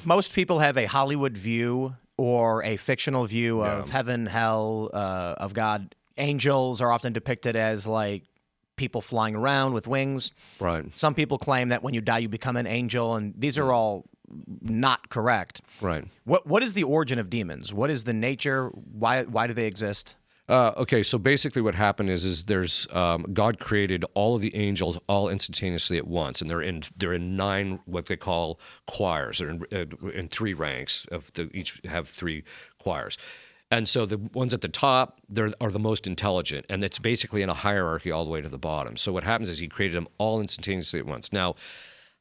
most people have a Hollywood view or a fictional view of heaven, hell, of God. Angels are often depicted as like people flying around with wings. Right. Some people claim that when you die, you become an angel, and these are all not correct. Right. What is the origin of demons? What is the nature? Why do they exist? Okay, so basically what happened is there's God created all of the angels all instantaneously at once, and they're in 9 what they call choirs. They're in 3 ranks each have 3 choirs. And so the ones at the top are the most intelligent, and it's basically in a hierarchy all the way to the bottom. So what happens is he created them all instantaneously at once. Now,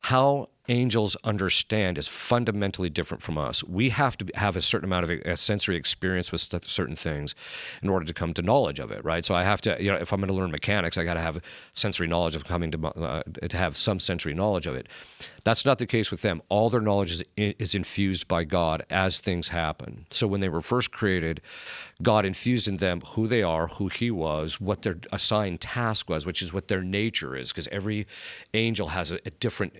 how angels understand is fundamentally different from us. We have to have a certain amount of a sensory experience with certain things in order to come to knowledge of it, right? So I have to, if I'm going to learn mechanics, I got to have sensory knowledge of coming to have some sensory knowledge of it. That's not the case with them. All their knowledge is infused by God as things happen. So when they were first created, God infused in them who they are, who he was, what their assigned task was, which is what their nature is, because every angel has a different,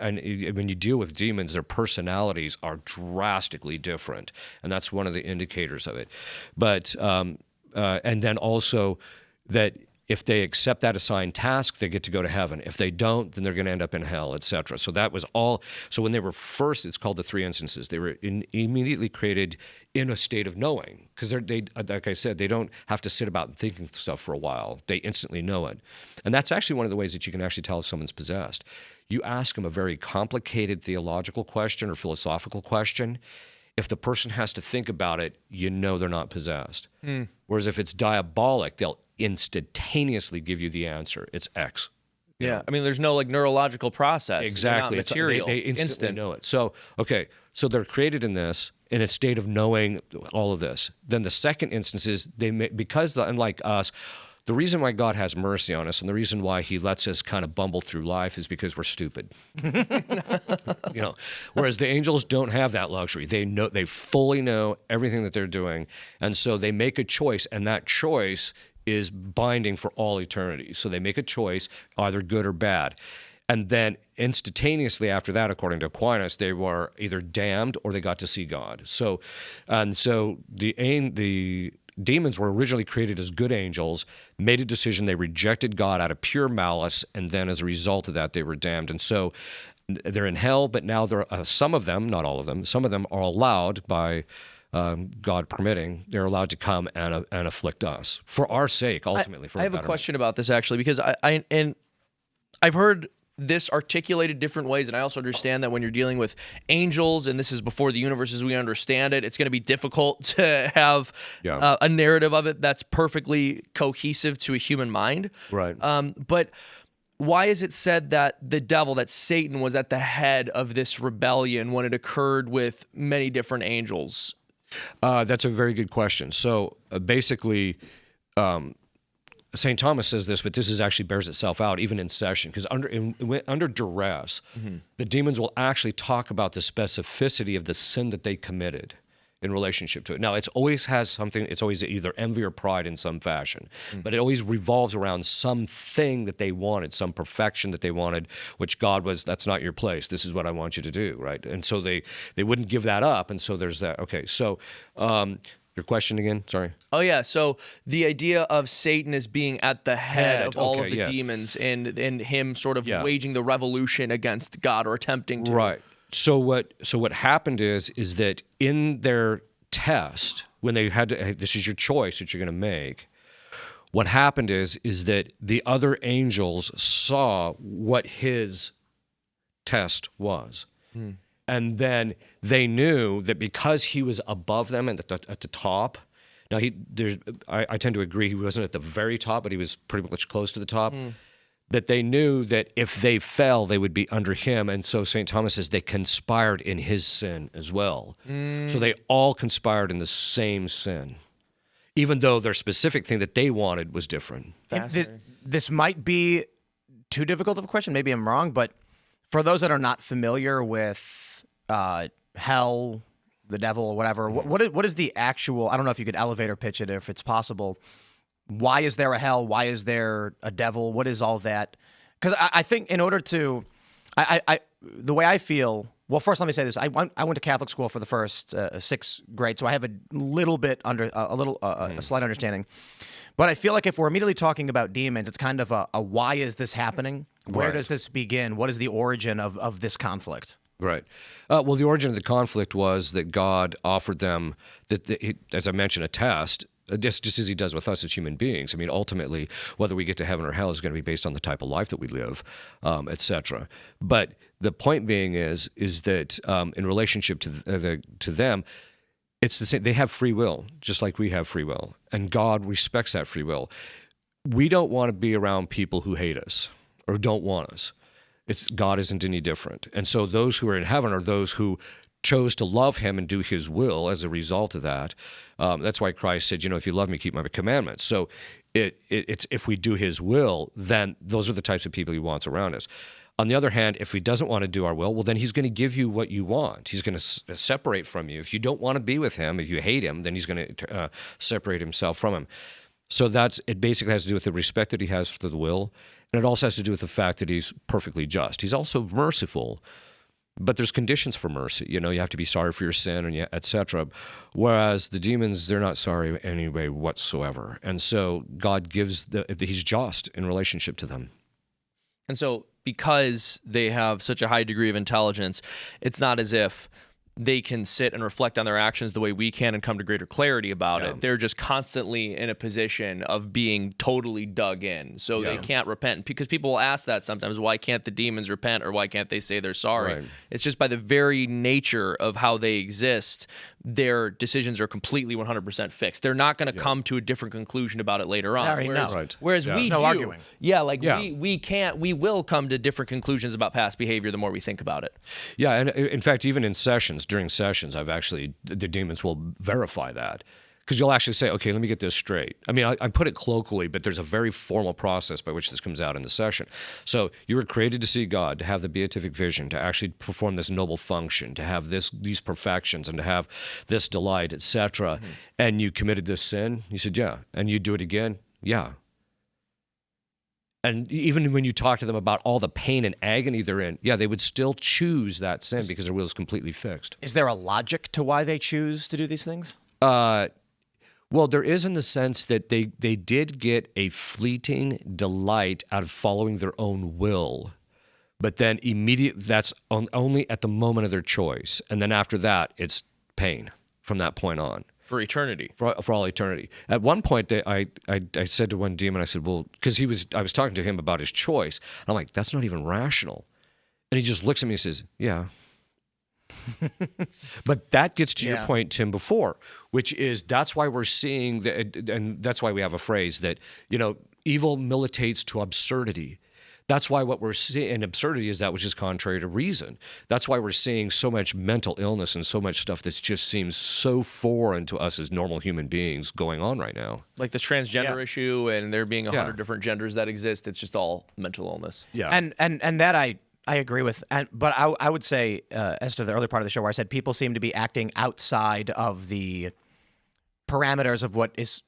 and when you deal with demons, their personalities are drastically different, and that's one of the indicators of it. But, and then also that if they accept that assigned task, they get to go to heaven. If they don't, then they're going to end up in hell, etc. So that was all. So when they were first, it's called the 3 instances. They were immediately created in a state of knowing, because they, like I said, they don't have to sit about and thinking stuff for a while. They instantly know it, and that's actually one of the ways that you can actually tell if someone's possessed. You ask them a very complicated theological question or philosophical question. If the person has to think about it, you know they're not possessed. Whereas if it's diabolic, they'll instantaneously give you the answer. It's X. Yeah, I mean, there's no like neurological process. Exactly. They're not material. They instantly know it. So, okay, so they're created in this, in a state of knowing all of this. Then the second instance is because unlike us, the reason why God has mercy on us and the reason why he lets us kind of bumble through life is because we're stupid. Whereas the angels don't have that luxury. They fully know everything that they're doing, and so they make a choice, and that choice is binding for all eternity. So they make a choice, either good or bad. And then instantaneously after that, according to Aquinas, they were either damned or they got to see God. So the demons were originally created as good angels, made a decision, they rejected God out of pure malice, and then as a result of that, they were damned. And so they're in hell, but now some of them, not all of them, some of them are allowed by God permitting, they're allowed to come and afflict us for our sake, ultimately. I have a question about this, actually, because I've heard this articulated different ways, and I also understand that when you're dealing with angels, and this is before the universe as we understand it, it's going to be difficult to have a narrative of it that's perfectly cohesive to a human mind. Right. But why is it said that the devil, that Satan, was at the head of this rebellion when it occurred with many different angels? That's a very good question. So basically, St. Thomas says this, but this actually bears itself out even in session, because under duress, the demons will actually talk about the specificity of the sin that they committed in relationship to it. Now, it always has something, it's always either envy or pride in some fashion, but it always revolves around something that they wanted, some perfection that they wanted, which God was, that's not your place, this is what I want you to do, right? And so they wouldn't give that up, and so there's that. Okay, so your question again? Sorry. Oh, yeah. So the idea of Satan as being at the head of all of the demons and him sort of waging the revolution against God or attempting to. Right. So what happened is that in their test, when they had to, hey, this is your choice that you're going to make, what happened is that the other angels saw what his test was. And then they knew that because he was above them and at the top. Now I tend to agree he wasn't at the very top, but he was pretty much close to the top. That they knew that if they fell, they would be under him, and so St. Thomas says they conspired in his sin as well. So they all conspired in the same sin, even though their specific thing that they wanted was different. This might be too difficult of a question. Maybe I'm wrong, but for those that are not familiar with hell, the devil, or whatever, what is the actual? I don't know if you could elevator pitch it, if it's possible. Why is there a hell? Why is there a devil? What is all that? Because I think in order to, the way I feel Well, first, let me say this. I went to Catholic school for the first 6th grade, so I have a little bit a slight understanding. But I feel like if we're immediately talking about demons, it's kind of a why is this happening? Where does this begin? What is the origin of this conflict? Right. Well, the origin of the conflict was that God offered them, as I mentioned, a test, just as he does with us as human beings. I mean, ultimately, whether we get to heaven or hell is going to be based on the type of life that we live, etc. But the point being is that in relationship to them, it's the same. They have free will, just like we have free will, and God respects that free will. We don't want to be around people who hate us or don't want us. God isn't any different. And so those who are in heaven are those who chose to love him and do his will as a result of that. That's why Christ said, if you love me, keep my commandments. So it's if we do his will, then those are the types of people he wants around us. On the other hand, if he doesn't want to do our will, well, then he's going to give you what you want. He's going to separate from you. If you don't want to be with him, if you hate him, then he's going to separate himself from him. So it basically has to do with the respect that he has for the will, and it also has to do with the fact that he's perfectly just. He's also merciful, but there's conditions for mercy. You have to be sorry for your sin, and etc. Whereas the demons, they're not sorry anyway whatsoever. And so God he's just in relationship to them. And so because they have such a high degree of intelligence, it's not as if they can sit and reflect on their actions the way we can and come to greater clarity about it. They're just constantly in a position of being totally dug in. So they can't repent. Because people will ask that sometimes, why can't the demons repent or why can't they say they're sorry? Right. It's just by the very nature of how they exist, their decisions are completely 100% fixed. They're not going to come to a different conclusion about it later on. Whereas we do. Arguing. We will come to different conclusions about past behavior the more we think about it. Yeah, and in fact, even in during sessions, the demons will verify that. Because you'll actually say, okay, let me get this straight. I mean, I put it colloquially, but there's a very formal process by which this comes out in the session. So you were created to see God, to have the beatific vision, to actually perform this noble function, to have these perfections, and to have this delight, etc. Mm-hmm. And you committed this sin? You said, yeah. And you do it again? Yeah. And even when you talk to them about all the pain and agony they're in, they would still choose that sin because their will is completely fixed. Is there a logic to why they choose to do these things? Well, there is in the sense that they did get a fleeting delight out of following their own will, but then that's only at the moment of their choice. And then after that, it's pain from that point on. For eternity. For all eternity. At one point, I said to one demon, I said, well, because I was talking to him about his choice. And I'm like, that's not even rational. And he just looks at me and says, yeah. But that gets to your point, Tim, before, which is that's why we're seeing, and that's why we have a phrase that, evil militates to absurdity. That's why what we're seeing, and absurdity is that which is contrary to reason. That's why we're seeing so much mental illness and so much stuff that just seems so foreign to us as normal human beings going on right now. Like the transgender issue and there being 100 different genders that exist. It's just all mental illness. Yeah. And that I agree with. But I would say, as to the early part of the show where I said people seem to be acting outside of the parameters of what is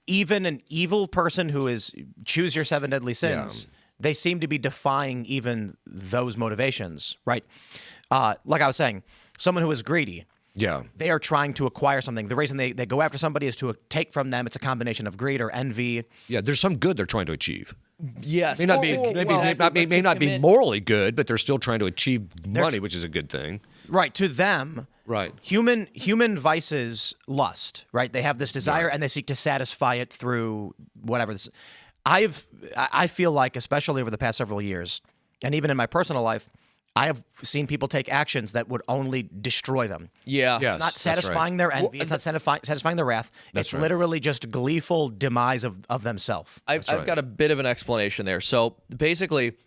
even an evil person who is choose your 7 deadly sins. Yeah. They seem to be defying even those motivations, right? Like I was saying, someone who is greedy, they are trying to acquire something. The reason they go after somebody is to take from them. It's a combination of greed or envy. Yeah, there's some good they're trying to achieve. Yes. May not be morally good, but they're still trying to achieve money, which is a good thing. Right, to them, right. Human vices lust, right? They have this desire and they seek to satisfy it through whatever. I feel like, especially over the past several years, and even in my personal life, I have seen people take actions that would only destroy them. Yeah. It's not satisfying their envy. It's not satisfying their wrath. It's literally just gleeful demise of themselves. I've got a bit of an explanation there. So basically,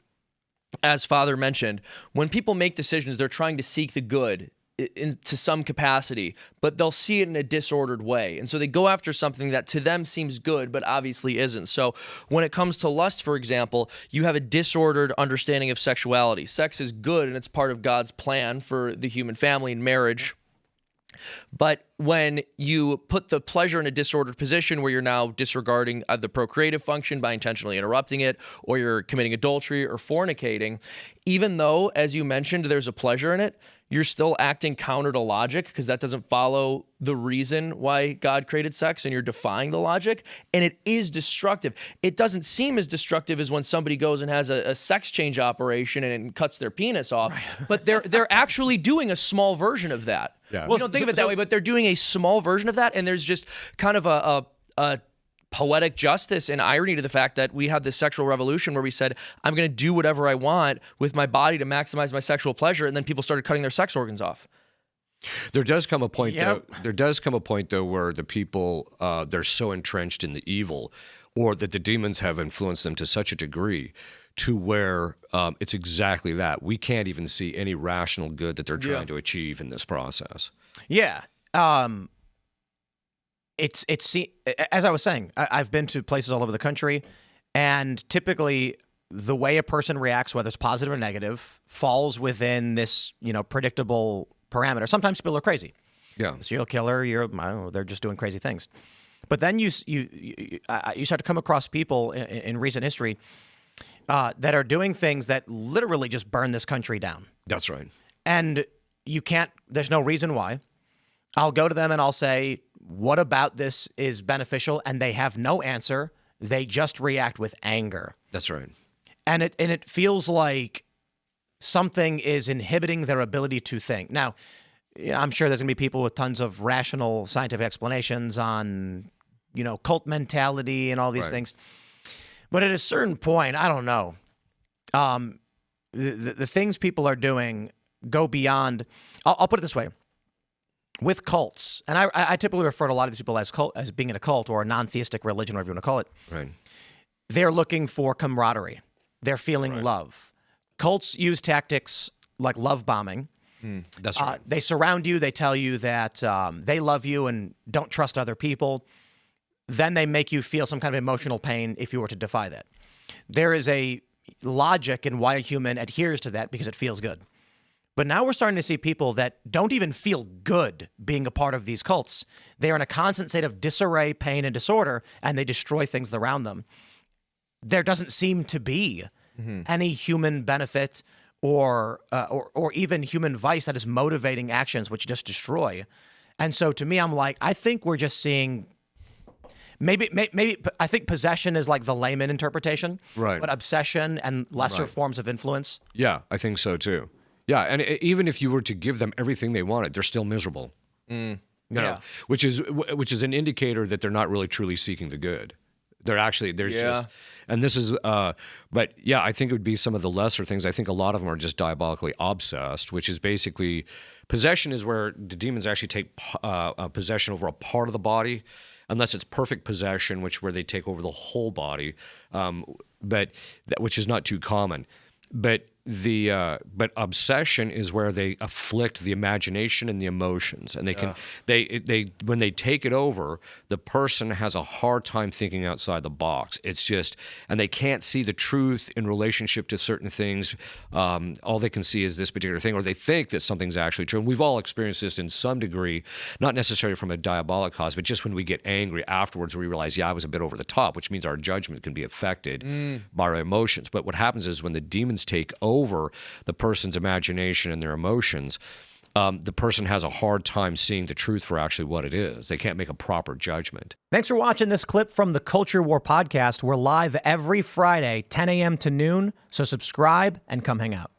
as Father mentioned, when people make decisions, they're trying to seek the good into some capacity, but they'll see it in a disordered way. And so they go after something that to them seems good, but obviously isn't. So when it comes to lust, for example, you have a disordered understanding of sexuality. Sex is good, and it's part of God's plan for the human family and marriage. But when you put the pleasure in a disordered position where you're now disregarding the procreative function by intentionally interrupting it, or you're committing adultery or fornicating, even though, as you mentioned, there's a pleasure in it, you're still acting counter to logic because that doesn't follow the reason why God created sex, and you're defying the logic, and it is destructive. It doesn't seem as destructive as when somebody goes and has a sex change operation and cuts their penis off, but they're actually doing a small version of that. Yeah. We don't think of it that way, but they're doing a small version of that, and there's just kind of a poetic justice and irony to the fact that we had this sexual revolution where we said, I'm going to do whatever I want with my body to maximize my sexual pleasure, and then people started cutting their sex organs off. There does come a point, Yep. though. There does come a point, though, where the people they're so entrenched in the evil, or that the demons have influenced them to such a degree, to where it's exactly that. We can't even see any rational good that they're trying to achieve in this process. Yeah. It's as I was saying, I've been to places all over the country, and typically the way a person reacts, whether it's positive or negative, falls within this, predictable parameter. Sometimes people are crazy. Yeah. Serial killer, they're just doing crazy things. But then you start to come across people in recent history that are doing things that literally just burn this country down. That's right. And there's no reason why. I'll go to them and I'll say, what about this is beneficial? And they have no answer. They just react with anger. That's right. And it feels like something is inhibiting their ability to think. Now, I'm sure there's going to be people with tons of rational scientific explanations on, cult mentality and all these things. But at a certain point, I don't know. The things people are doing go beyond. I'll put it this way. With cults, and I typically refer to a lot of these people as being in a cult or a non-theistic religion, whatever you want to call it. Right. They're looking for camaraderie. They're feeling love. Cults use tactics like love bombing. That's right. They surround you. They tell you that they love you and don't trust other people. Then they make you feel some kind of emotional pain if you were to defy that. There is a logic in why a human adheres to that because it feels good. But now we're starting to see people that don't even feel good being a part of these cults. They are in a constant state of disarray, pain, and disorder, and they destroy things around them. There doesn't seem to be any human benefit or even human vice that is motivating actions which just destroy. And so to me, I'm like, I think we're just seeing maybe I think possession is like the layman interpretation, Right. But obsession and lesser forms of influence. Yeah, I think so too. Yeah, and even if you were to give them everything they wanted, they're still miserable. You know, which is an indicator that they're not really truly seeking the good. There's just, and this is, but yeah, I think it would be some of the lesser things. I think a lot of them are just diabolically obsessed, which is basically possession is where the demons actually take possession over a part of the body, unless it's perfect possession, where they take over the whole body, which is not too common. But obsession is where they afflict the imagination and the emotions, and they when they take it over, the person has a hard time thinking outside the box. It's just, and they can't see the truth in relationship to certain things. All they can see is this particular thing, or they think that something's actually true. And we've all experienced this in some degree, not necessarily from a diabolic cause, but just when we get angry afterwards, we realize, I was a bit over the top, which means our judgment can be affected by our emotions. But what happens is when the demons take over the person's imagination and their emotions, the person has a hard time seeing the truth for actually what it is. They can't make a proper judgment. Thanks for watching this clip from the Culture War Podcast. We're live every Friday, 10 a.m. to noon, so subscribe and come hang out.